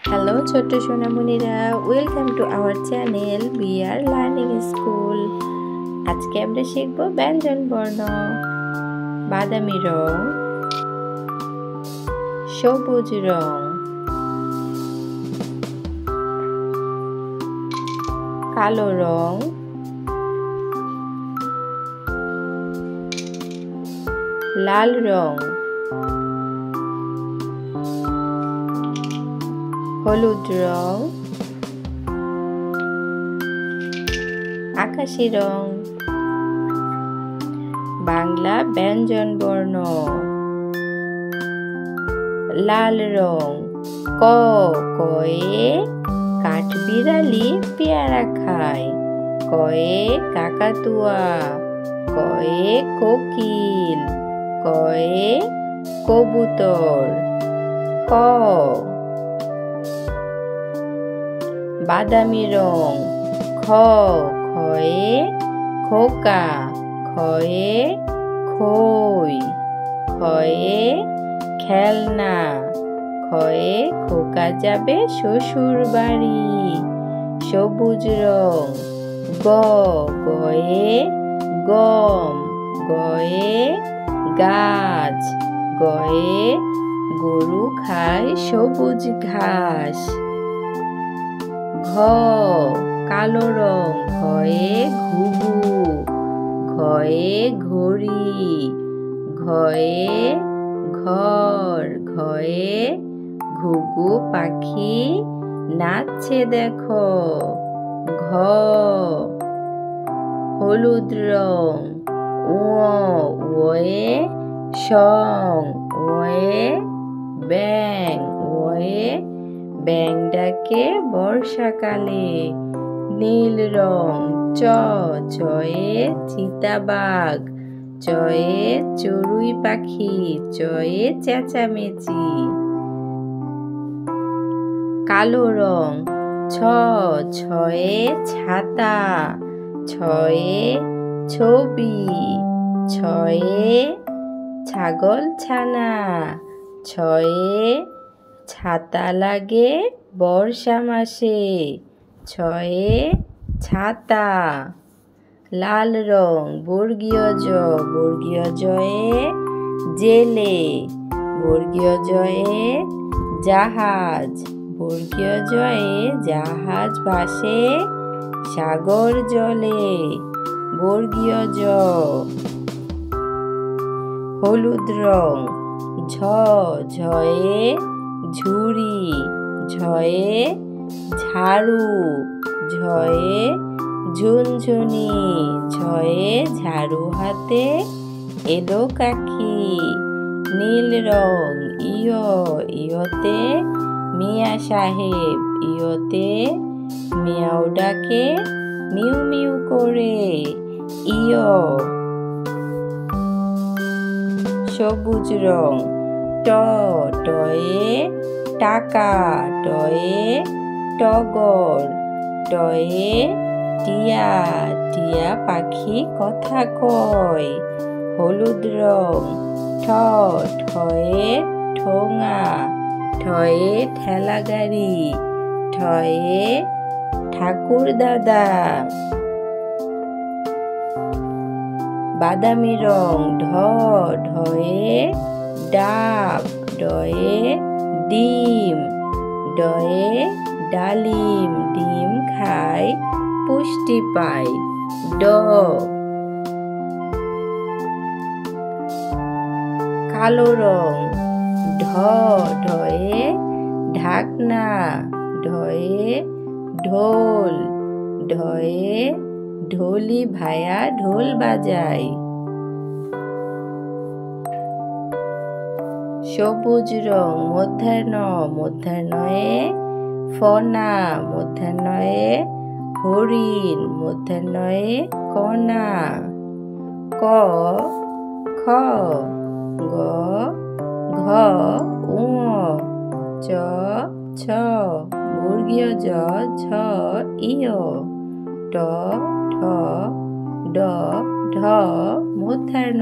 Hello ছোট্ট সোনামণিরা, welcome to our channel B R learning school. আজকে আমরা শিখব ব্যঞ্জন বর্ণ। বাদামি রং, সবুজ রং, কালো রং, লাল রং, হলুদ রং, আকাশি রং। বাংলা ব্যঞ্জন বর্ণ। লাল রং, ক, কয়ে কাঠবিড়ালি পেয়ারা খায়, কয়ে কাকাতুয়া, কয়ে কোকিল, কয়ে কবুতর। ক। বাদামি রং, খ, খয়ে খোকা, খয়ে খই, খয়ে খেলনা, খয়ে খোকা যাবে শ্বশুর বাড়ি। সবুজ রং, গ, গয়ে গম, গয়ে গাছ, গয়ে গরু খায় সবুজ ঘাস। ঘ, কালো রং, ঘয়ে ঘুঘু, ঘয়ে ঘড়ি, ঘয়ে ঘর, ঘয়ে ঘুঘু পাখি নাচছে দেখো। ঘ। হলুদ রং, উ, ওয়ে সং, ওয়ে ব্যাং, ওয়ে ব্যাং ডাকে বর্ষাকালে। নীল রং, চ, চয়ে চিতাবাঘ, চয়ে চড়ুই পাখি, চয়ে চেঁচামেচি। কালো রং, ছ, ছয়ে ছাতা, ছয়ে ছবি, ছয়ে ছাগল ছানা, ছয়ে ছাতা লাগে বর্ষা মাসে, ছয়ে ছাতা। লাল রং, বর্গীয় জ, বর্গীয় জয়ে জেলে, বর্গীয় জয়ে জাহাজ, বর্গীয় জয়ে জাহাজ ভাসে সাগর জলে। বর্গীয় জ। হলুদ রং, ঝ, ঝয়ে ঝুড়ি, ঝয়ে ঝাড়ু, ঝয়ে ঝুনঝুনি, ঝয়ে ঝাড়ু হাতে এলো কাকি। নীল রং, ইয়, ইয়তে মিয়া সাহেব, ইয়তে মিয়াও ডাকে মিউ মিউ করে। ইয়। সবুজ রং, ট, টয়ে টাকা, টয়ে টগর, টয়ে টিয়া, টিয়া পাখি কথা কয়। হলুদ রং, ঠ, ঠয়ে ঠোঙা, ঠয়ে ঠেলা গাড়ি, ঠয়ে ঠাকুর দাদা। বাদামি রং, ঢ, ঢয়ে ডাব, ডয়ে ডিম, ডয়ে ডালিম, ডিম খায় পুষ্টি পায়। ড। কালো রং, ঢ, ঢয়ে ঢাকনা, ঢয়ে ঢোল, ঢয়ে ঢোলি ভায়া ঢোল বাজায়। সবুজ রং, মধ্যাহ্ন, মধ্যাহ্নয়ে ফনা, মধ্যাহ্নয়ে হরিণ, মধ্যাহ্নয়ে কণা। ক, খ, গ, ঘ, উ, চ, ছ, বর্গীয় জ, ঝ, ইয়, ট, ঠ, ড, ঢ, মূর্ধন্য।